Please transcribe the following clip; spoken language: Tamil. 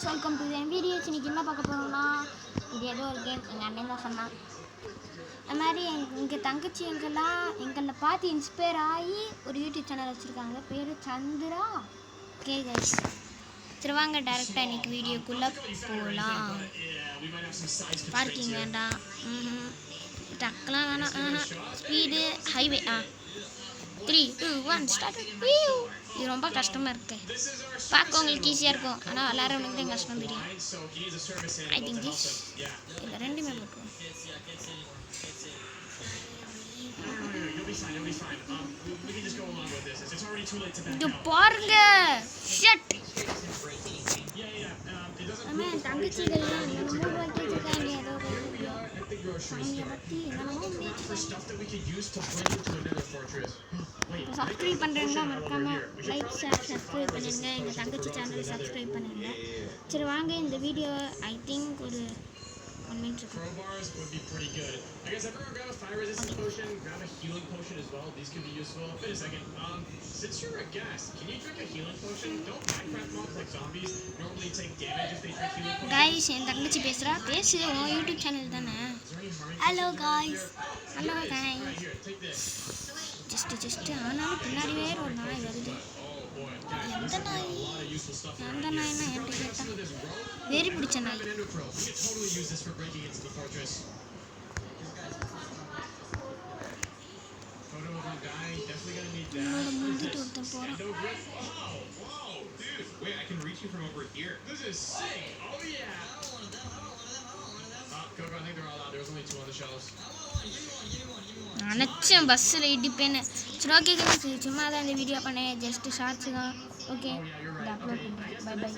Welcome to the videos. இன்றைக்கி என்ன பார்க்க போகிறோம்னா, இது ஏதோ ஒரு கேம் எங்கள் அண்ணன் தான் சொன்னான். அது மாதிரி எங்கள் தங்கச்சி எங்களை பார்த்து இன்ஸ்பயர் ஆகி ஒரு யூடியூப் சேனல் வச்சுருக்காங்க. பேர் சந்திரா கே கைஸ். சரி வாங்க டேரெக்டாக இன்றைக்கி வீடியோக்குள்ளே போகலாம். பார்க்கிங் வேண்டாம், டக்கெலாம் வேணாம், ஸ்பீடு ஹைவே 3, 2, 1 ஸ்டார்ட். இது ரொம்ப கஷ்டமாக இருக்கு. பார்க்க உங்களுக்கு ஈஸியாக இருக்கும், ஆனால் விளாட்றவங்களுக்கு தான் கஷ்டம் தெரியும். ஐ திங்க் திஸ் இல்லை ரெண்டுமே போட்டுருவோம். இது பாருங்க ஷட். தங்கச்சிகள்லாம் 3 ரூபாய்க்கு வச்சுருக்காங்க. ஏதோ சாமியை பற்றி என்னென்னமோ சப்ஸ்கிரைப் பண்ணுறவங்க மறக்காமல் லைக் ஷேர் சப்ஸ்கிரைப் பண்ணிடுங்க. எங்கள் தங்கச்சி சேனல் சப்ஸ்கிரைப் பண்ணிடுங்க. சரி வாங்க இந்த வீடியோ ஐ திங்க் ஒரு 1 minute இருக்கும். Crowbars would be pretty good. I guess everyone grab a fire resistance potion, grab a healing potion as well. These could be useful. Wait a second. Since you're a guest, can you drink a healing potion? Don't Minecraft mobs like zombies normally take damage if they drink healing potion? Guys, என் தங்கச்சி பேசுகிறா. பேசு, உன் யூடியூப் சேனல் தானே. Hello guys. Hello guys. Just ஆனாலும் பின்னாடி வேறு ஒரு நாய் வருது. எந்த நாய்னா என்கிட்ட கேட்டால் வெறி பிடிச்ச நாய். உன்னோட முந்திட்டு ஒருத்தன் போகிறான். நினச்சேன் பஸ்ஸில் இடிப்பேன்னு. சரி ஓகே சும்மா தான் இந்த வீடியோ பண்ணேன். ஜஸ்ட்டு ஷார்ட்ஸு தான். ஓகே இதை அப்லோட் பண்ணுறேன். Bye by.